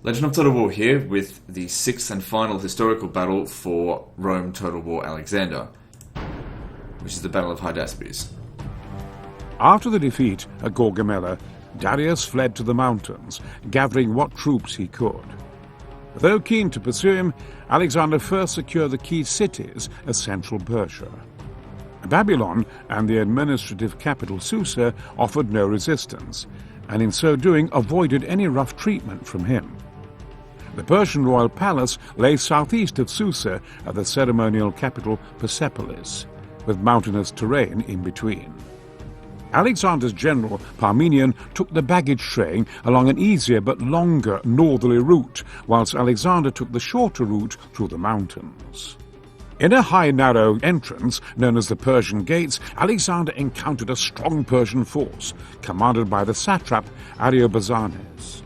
Legend of Total War here with the sixth and final historical battle for Rome Total War Alexander, which is the Battle of Hydaspes. After the defeat at Gaugamela, Darius fled to the mountains, gathering what troops he could. Though keen to pursue him, Alexander first secured the key cities of central Persia. Babylon and the administrative capital Susa offered no resistance, and in so doing avoided any rough treatment from him. The Persian royal palace lay southeast of Susa at the ceremonial capital Persepolis, with mountainous terrain in between. Alexander's general Parmenion took the baggage train along an easier but longer northerly route, whilst Alexander took the shorter route through the mountains. In a high narrow entrance known as the Persian Gates, Alexander encountered a strong Persian force, commanded by the satrap Ariobarzanes.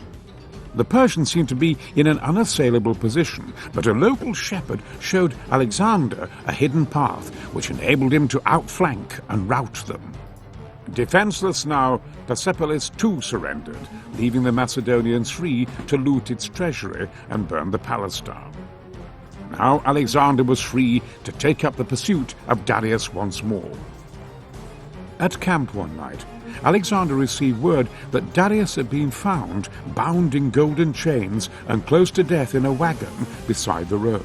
The Persians seemed to be in an unassailable position, but a local shepherd showed Alexander a hidden path which enabled him to outflank and rout them. Defenseless now, Persepolis too surrendered, leaving the Macedonians free to loot its treasury and burn the palace down. Now Alexander was free to take up the pursuit of Darius once more. At camp one night, Alexander received word that Darius had been found bound in golden chains and close to death in a wagon beside the road.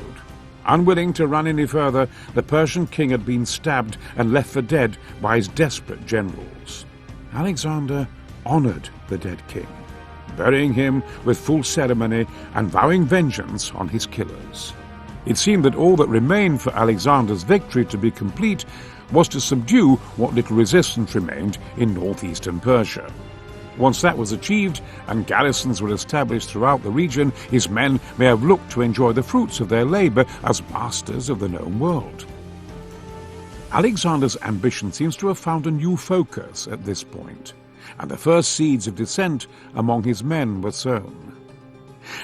Unwilling to run any further, the Persian king had been stabbed and left for dead by his desperate generals. Alexander honored the dead king, burying him with full ceremony and vowing vengeance on his killers. It seemed that all that remained for Alexander's victory to be complete was to subdue what little resistance remained in northeastern Persia. Once that was achieved and garrisons were established throughout the region, his men may have looked to enjoy the fruits of their labor as masters of the known world. Alexander's ambition seems to have found a new focus at this point, and the first seeds of dissent among his men were sown.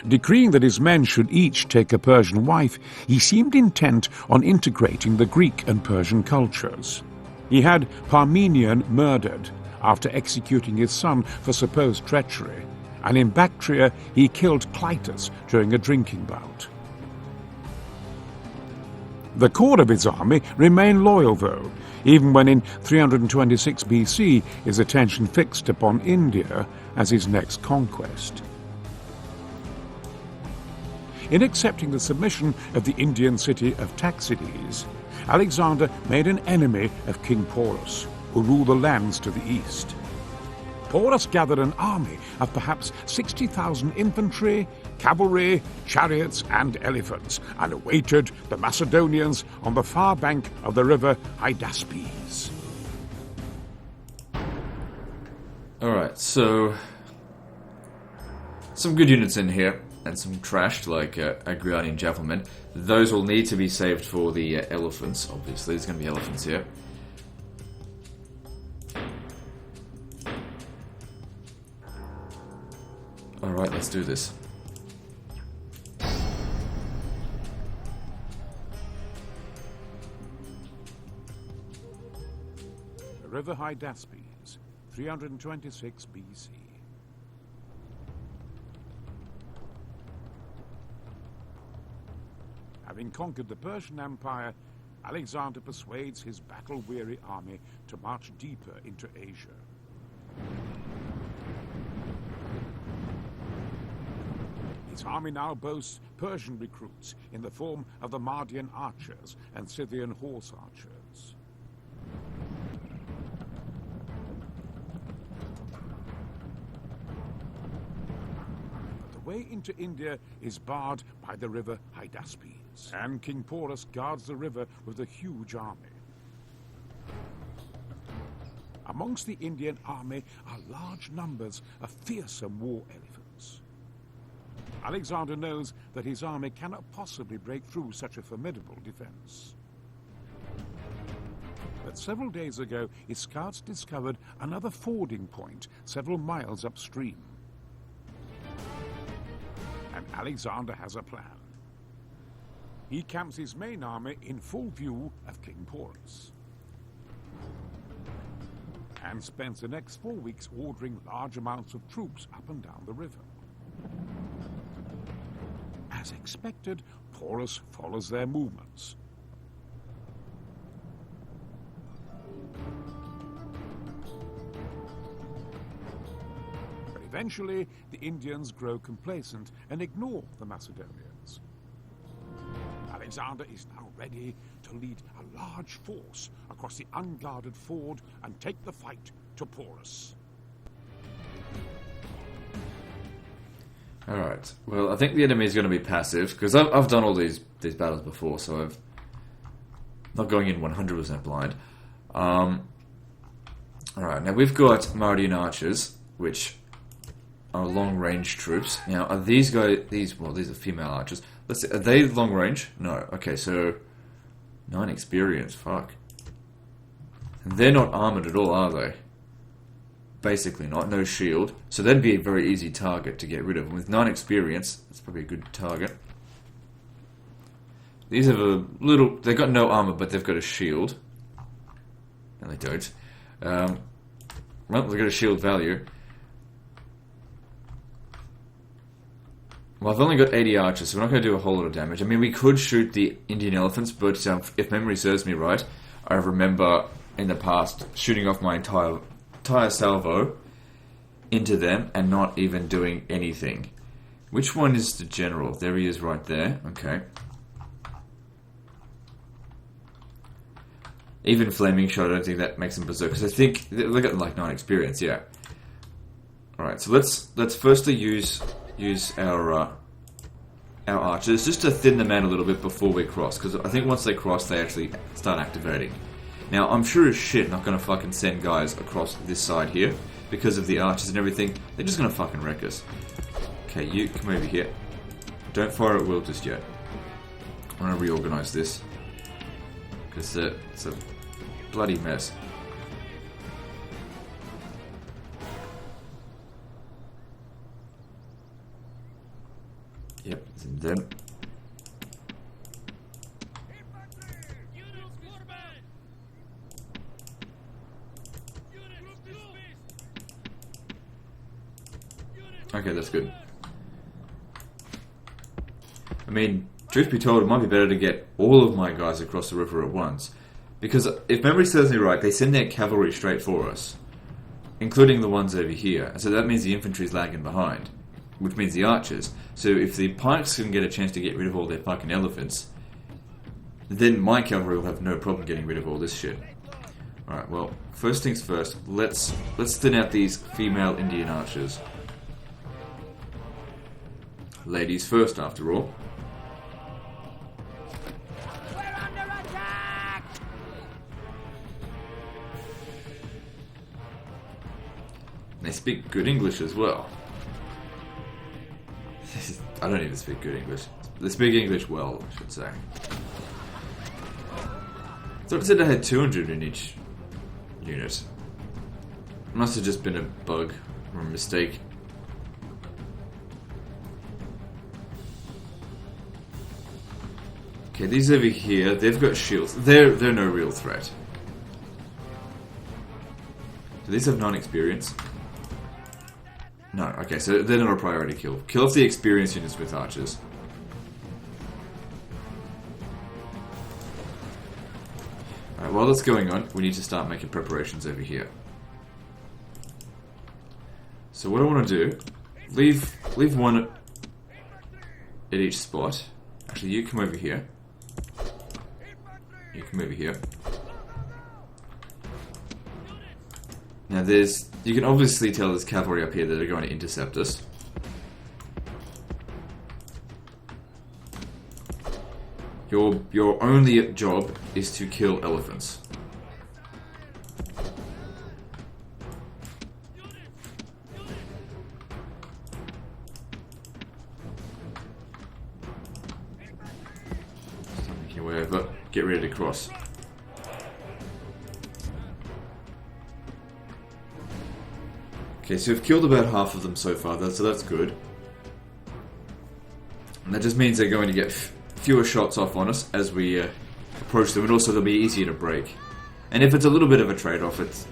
Decreeing that his men should each take a Persian wife, he seemed intent on integrating the Greek and Persian cultures. He had Parmenion murdered after executing his son for supposed treachery, and in Bactria he killed Clytus during a drinking bout. The core of his army remained loyal, though, even when in 326 BC his attention fixed upon India as his next conquest. In accepting the submission of the Indian city of Taxides, Alexander made an enemy of King Porus, who ruled the lands to the east. Porus gathered an army of perhaps 60,000 infantry, cavalry, chariots and elephants, and awaited the Macedonians on the far bank of the river Hydaspes. Alright, so some good units in here, and some trashed, like Agrianian Javelmen. Those will need to be saved for the elephants, obviously. There's going to be elephants here. Alright, let's do this. The river Hydaspes, 326 BC. Having conquered the Persian Empire, Alexander persuades his battle-weary army to march deeper into Asia. His army now boasts Persian recruits in the form of the Mardian archers and Scythian horse archers. But the way into India is barred by the river Hydaspes, and King Porus guards the river with a huge army. Amongst the Indian army are large numbers of fearsome war elephants. Alexander knows that his army cannot possibly break through such a formidable defense. But several days ago, his scouts discovered another fording point several miles upstream. And Alexander has a plan. He camps his main army in full view of King Porus, and spends the next 4 weeks ordering large amounts of troops up and down the river. as expected, Porus follows their movements. But eventually, the Indians grow complacent and ignore the Macedonians. Alexander is now ready to lead a large force across the unguarded ford and take the fight to Porus. Alright, well, I think the enemy is going to be passive, because I've done all these battles before, so I'm not going in 100% blind. Alright, now we've got Mardian archers, which are long-range troops. Now, are these guys... these are female archers. Let's see, are they long-range? No. Okay, so... 9 experience, fuck. And they're not armoured at all, are they? Basically not, no shield. So that'd be a very easy target to get rid of. With 9 experience, that's probably a good target. These have a little... they've got no armour, but they've got a shield. No, they don't. Well, they've got a shield value. Well, I've only got 80 archers, so we're not going to do a whole lot of damage. I mean, we could shoot the Indian elephants, but if memory serves me right, I remember in the past shooting off my entire salvo into them and not even doing anything. Which one is the general? There he is right there. Okay. Even flaming shot, I don't think that makes them berserk, because I think they got like 9 experience, yeah. Alright, so let's firstly use our archers just to thin them out a little bit before we cross, because I think once they cross they actually start activating. Now I'm sure as shit not going to fucking send guys across this side here because of the archers and everything. They're just going to fucking wreck us. Okay, you come over here. Don't fire at will just yet. I want to reorganize this because it's a bloody mess. Yep, it's in them. Okay, that's good. I mean, truth be told, it might be better to get all of my guys across the river at once. Because if memory serves me right, they send their cavalry straight for us. Including the ones over here. So that means the infantry's lagging behind. Which means the archers. So if the pikes can get a chance to get rid of all their fucking elephants, then my cavalry will have no problem getting rid of all this shit. Alright, well, first things first, let's thin out these female Indian archers. Ladies first, after all. We're under attack! They speak good English as well. I don't even speak good English. They speak English well, I should say. I thought it said I had 200 in each unit. Must have just been a bug or a mistake. Okay, these over here, they've got shields. They're no real threat. Do these have 9 experience? No, okay, so they're not a priority kill. Kill off the experienced units with archers. Alright, while that's going on, we need to start making preparations over here. So what I want to do, leave one at each spot. Actually, you come over here. You come over here. Now you can obviously tell there's cavalry up here that are going to intercept us. Your only job is to kill elephants. Start making your way over. Get ready to cross. Okay, so we've killed about half of them so far, so that's good. And that just means they're going to get fewer shots off on us as we approach them, and also they'll be easier to break. And if it's a little bit of a trade-off, it's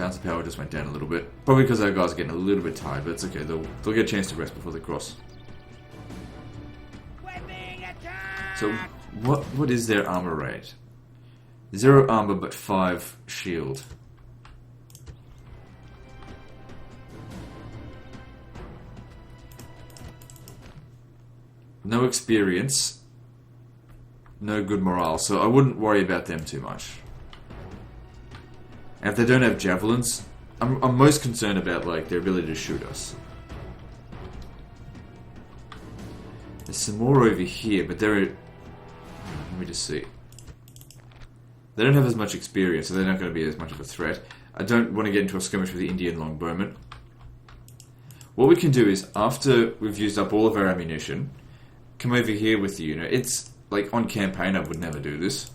bounce power just went down a little bit. Probably because our guys are getting a little bit tired, but it's okay. They'll get a chance to rest before they cross. We're being attacked! So, what is their armor rate? 0 armor, but 5 shield. No experience. No good morale, so I wouldn't worry about them too much. And if they don't have javelins, I'm most concerned about like their ability to shoot us. There's some more over here, but they're... Let me just see. They don't have as much experience, so they're not going to be as much of a threat. I don't want to get into a skirmish with the Indian longbowmen. What we can do is, after we've used up all of our ammunition, come over here with the unit. It's, like, on campaign I would never do this.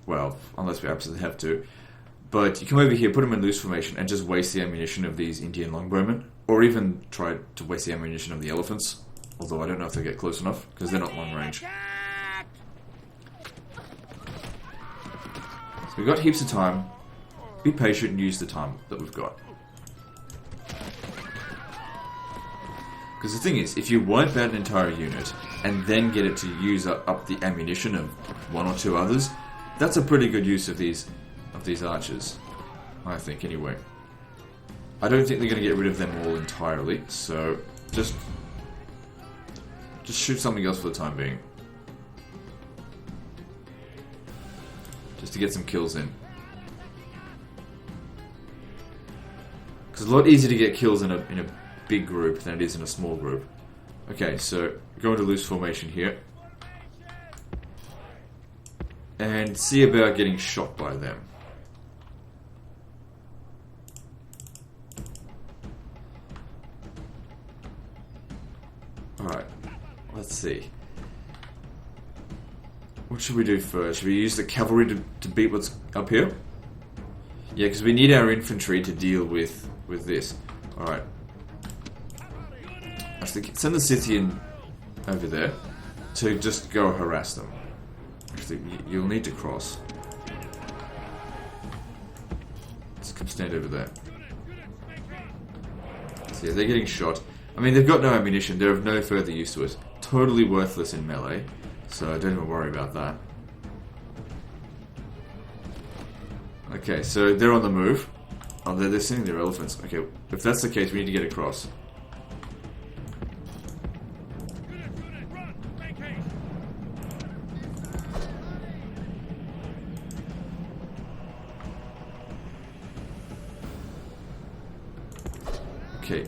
Well, unless we absolutely have to. But you come over here, put them in loose formation, and just waste the ammunition of these Indian longbowmen. Or even try to waste the ammunition of the elephants. Although I don't know if they'll get close enough, because they're not long range. So we've got heaps of time. Be patient and use the time that we've got. Because the thing is, if you wipe out an entire unit, and then get it to use up the ammunition of 1 or 2 others, that's a pretty good use of these archers. I think, anyway. I don't think they're going to get rid of them all entirely, so just shoot something else for the time being. Just to get some kills in. Because it's a lot easier to get kills in a big group than it is in a small group. Okay, so go into loose formation here. And see about getting shot by them. Alright, let's see. What should we do first? Should we use the cavalry to beat what's up here? Yeah, because we need our infantry to deal with this. Alright. Actually, send the Scythian over there to just go harass them. Actually, you'll need to cross. Just come stand over there. So yeah, they're getting shot. I mean, they've got no ammunition. They're of no further use to us. Totally worthless in melee. So I don't even worry about that. Okay, so they're on the move. Oh, they're sending their elephants. Okay, if that's the case, we need to get across. Okay,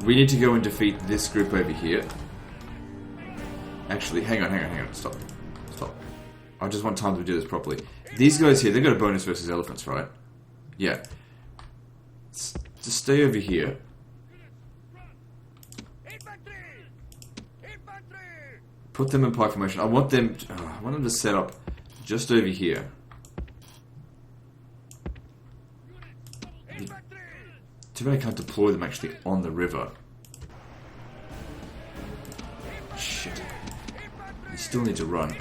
we need to go and defeat this group over here. Actually, hang on, stop. I just want time to do this properly. These guys here, they've got a bonus versus elephants, right? Yeah. Just stay over here. Put them in pike formation. I want them to set up just over here. Too bad I can't deploy them actually on the river. Shit. You still need to run.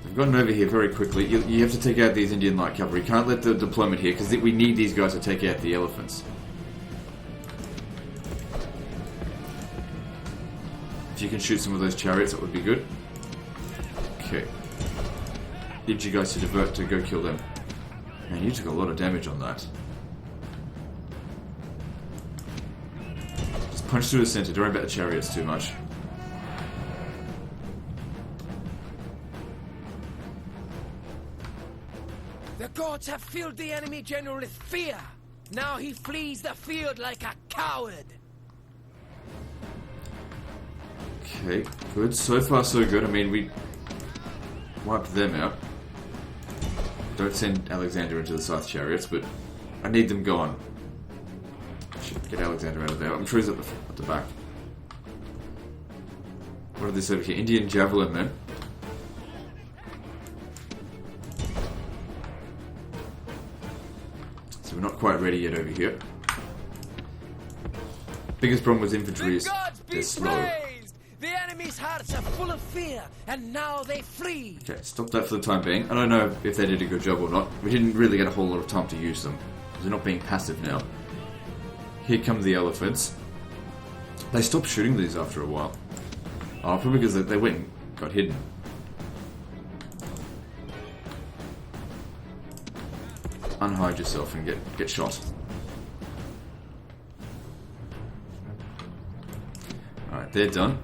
I've gotten over here very quickly. You have to take out these Indian light cavalry. You can't let the deployment here because we need these guys to take out the elephants. If you can shoot some of those chariots, that would be good. Okay. Need you guys to divert to go kill them. Man, you took a lot of damage on that. Just punch through the center. Don't worry about the chariots too much. The gods have filled the enemy general with fear. Now he flees the field like a coward. Okay, good. So far, so good. I mean, we wiped them out. Don't send Alexander into the Scythe chariots, but I need them gone. Should get Alexander out of there. I'm sure he's at the back. What are this over here? Indian javelin, then. we're not quite ready yet over here. Biggest problem with infantry is they're slow. Praised! The enemy's hearts are full of fear, and now they flee. Okay, stop that for the time being. I don't know if they did a good job or not. We didn't really get a whole lot of time to use them. They're not being passive now. Here come the elephants. They stopped shooting these after a while. Oh, probably because they went and got hidden. Unhide yourself and get shot. Alright, they're done.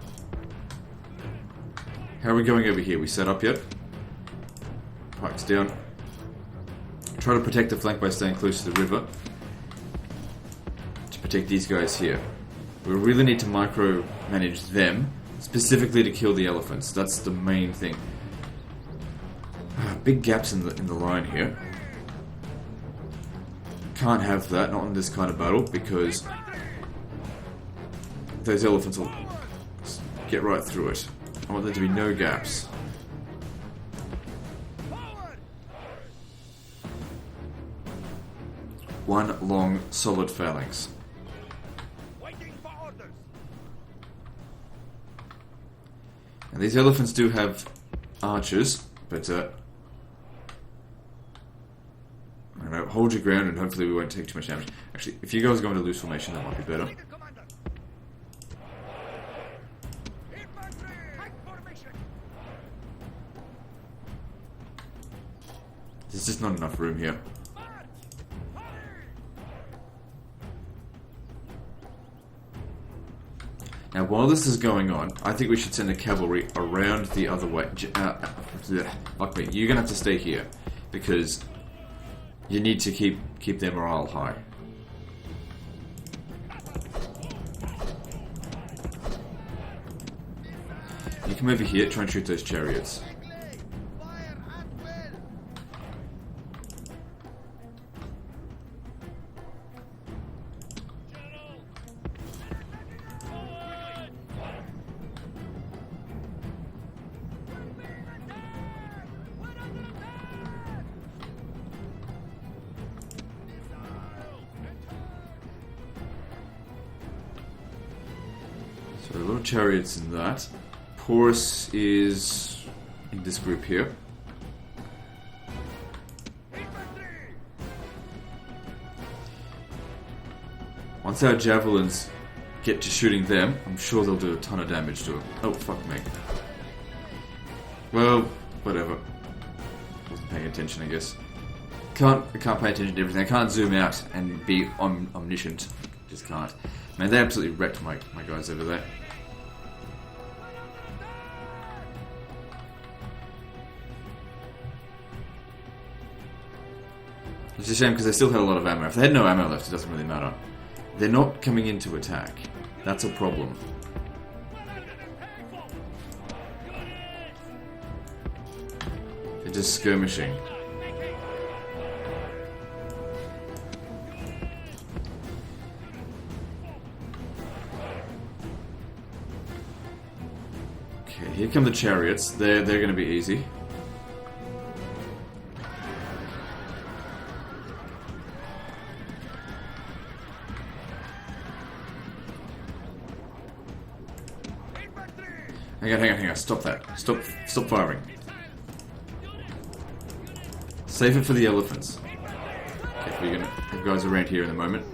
How are we going over here? We set up yet? Pikes down. Try to protect the flank by staying close to the river. To protect these guys here. We really need to micromanage them, specifically to kill the elephants. That's the main thing. Big gaps in the line here. Can't have that, not in this kind of battle, because those elephants will get right through it. I want there to be no gaps. One long, solid phalanx. And these elephants do have archers, but I don't know, hold your ground and hopefully we won't take too much damage. Actually, if you guys are going to loose formation, that might be better. There's just not enough room here. Now, while this is going on, I think we should send the cavalry around the other way. Fuck me, you're gonna have to stay here because you need to keep their morale high. You come over here, try and shoot those chariots. So a lot of chariots in that. Porus is in this group here. Once our javelins get to shooting them, I'm sure they'll do a ton of damage to them. Oh, fuck me. Well, whatever. Wasn't paying attention, I guess. I can't pay attention to everything. I can't zoom out and be omniscient. Just can't. Man, they absolutely wrecked my guys over there. It's a shame because they still had a lot of ammo. If they had no ammo left, it doesn't really matter. They're not coming in to attack. That's a problem. They're just skirmishing. Okay, here come the chariots. They're going to be easy. Hang on. Stop that. Stop firing. Save it for the elephants. Okay, we're gonna have guys around here in a moment.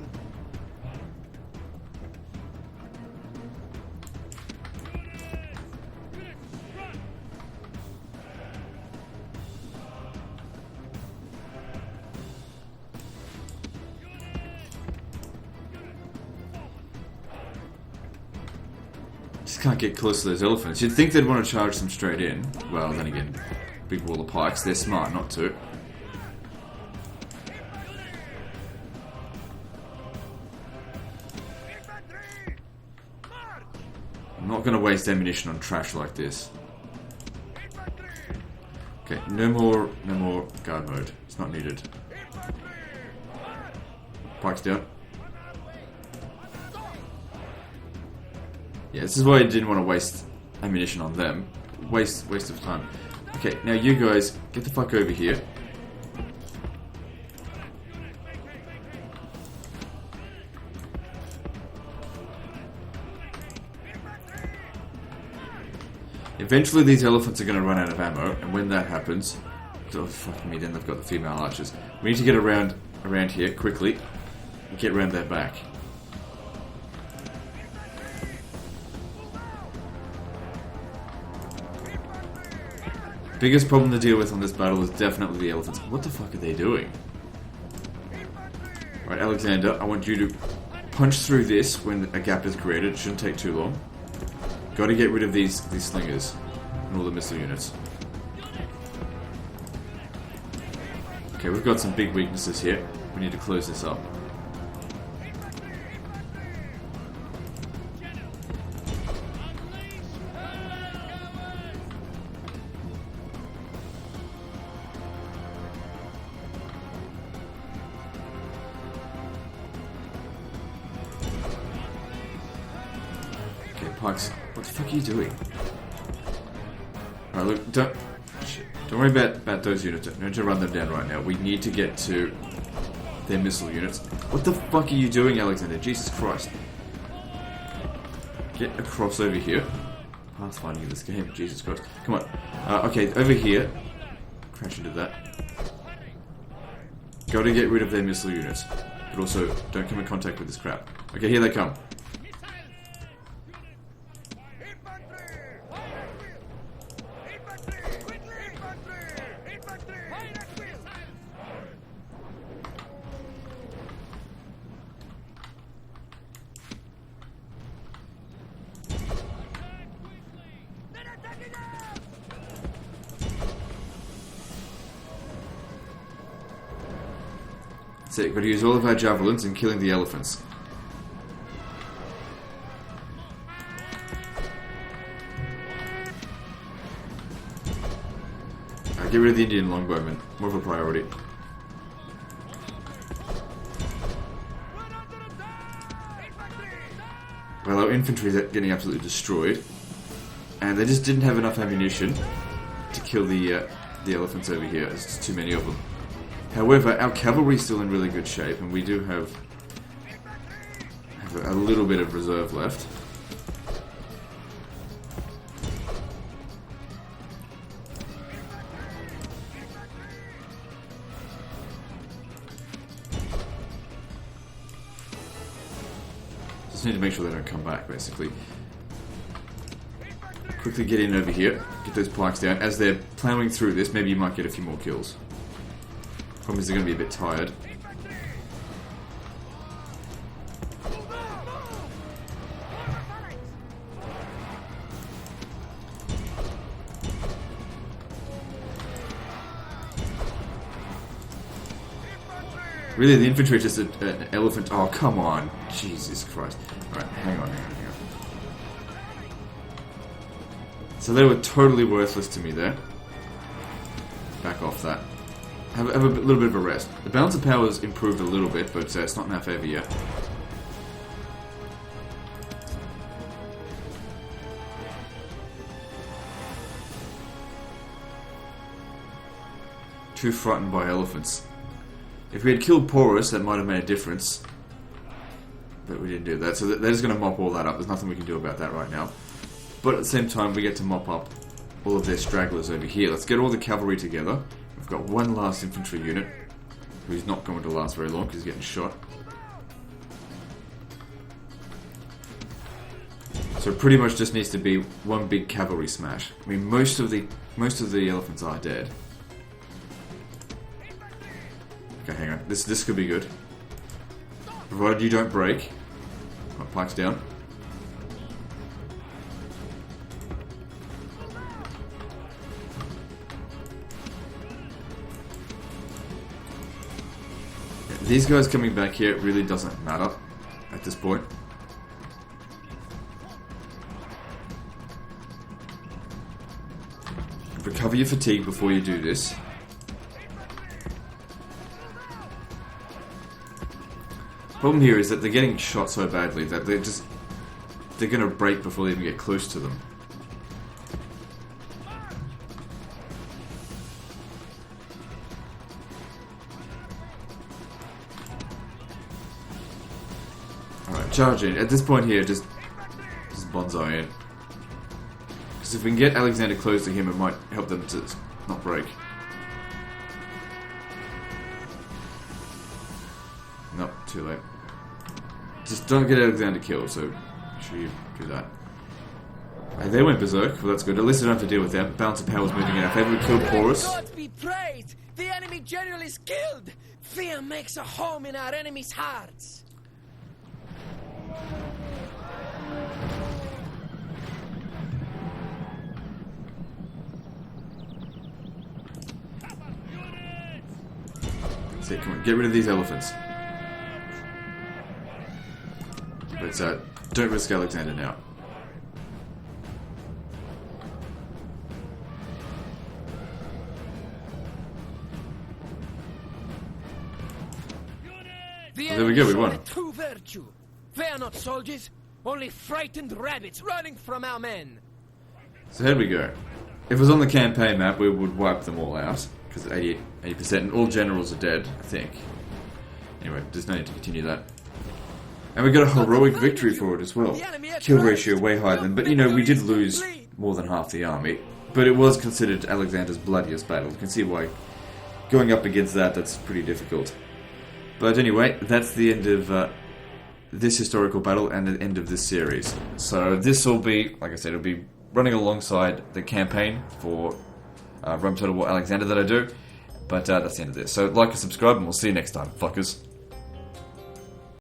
Just can't get close to those elephants. You'd think they'd want to charge them straight in. Well, then again, big wall of pikes. They're smart not to. I'm not going to waste ammunition on trash like this. Okay, no more guard mode. It's not needed. Pikes down. Yeah, this is why I didn't want to waste ammunition on them. Waste of time. Okay, now you guys, get the fuck over here. Eventually these elephants are going to run out of ammo, and when that happens... Oh, fuck me, then they've got the female archers. We need to get around here quickly and get around their back. Biggest problem to deal with on this battle is definitely the elephants. What the fuck are they doing? Alright, Alexander, I want you to punch through this when a gap is created. It shouldn't take too long. Got to get rid of these slingers and all the missile units. Okay, we've got some big weaknesses here. We need to close this up. Pikes, what the fuck are you doing? Alright, look, don't worry about those units. Don't need to run them down right now. We need to get to their missile units. What the fuck are you doing, Alexander? Jesus Christ. Get across over here. Pathfinding in this game, Jesus Christ. Come on. Okay, over here. Crash into that. Gotta get rid of their missile units. But also, don't come in contact with this crap. Okay, here they come. So we've got to use all of our javelins in killing the elephants. Get rid of the Indian longbowmen. More of a priority. Well, our infantry is getting absolutely destroyed. And they just didn't have enough ammunition to kill the elephants over here. There's just too many of them. However, our cavalry is still in really good shape, and we do have a little bit of reserve left. Just need to make sure they don't come back, basically. Quickly get in over here, get those pikes down. As they're ploughing through this, maybe you might get a few more kills. Problem is they're going to be a bit tired. Really, the infantry is just an elephant. Oh, come on. Jesus Christ. Alright, hang on. So they were totally worthless to me there. Back off that. Have a little bit of a rest. The balance of power has improved a little bit, but it's not in our favour yet. Too frightened by elephants. If we had killed Porus, that might have made a difference. But we didn't do that, so they're just going to mop all that up. There's nothing we can do about that right now. But at the same time, we get to mop up all of their stragglers over here. Let's get all the cavalry together. We've got one last infantry unit, who's not going to last very long because he's getting shot. So it pretty much just needs to be one big cavalry smash. I mean, most of the elephants are dead. Okay, hang on. This could be good. Provided you don't break. My pike's down. These guys coming back here really doesn't matter at this point. Recover your fatigue before you do this. Problem here is that they're getting shot so badly that they're gonna break before they even get close to them. Alright, charge in. At this point here, just bonsai in. Because Because if we can get Alexander close to him, it might help them to not break. Nope, too late. Just don't get Alexander killed, so make sure you do that. They went berserk, well that's good. At least I don't have to deal with them. Balance of power is moving in our favor. We killed Porus. God be praised! The enemy general is killed! Fear makes a home in our enemies' hearts. That's it, come on, get rid of these elephants. But don't risk Alexander now. There we go, we won. True virtue. They are not soldiers, only frightened rabbits running from our men. So here we go. If it was on the campaign map, we would wipe them all out. Because 80%, and all generals are dead, I think. Anyway, there's no need to continue that. And we got a heroic victory for it as well. Kill ratio way higher than... But, you know, we did lose more than half the army. But it was considered Alexander's bloodiest battle. You can see why going up against that, that's pretty difficult. But anyway, that's the end of this historical battle and the end of this series. So this will be, like I said, it'll be running alongside the campaign for Rome Total War Alexander that I do. But that's the end of this. So like and subscribe, and we'll see you next time, fuckers.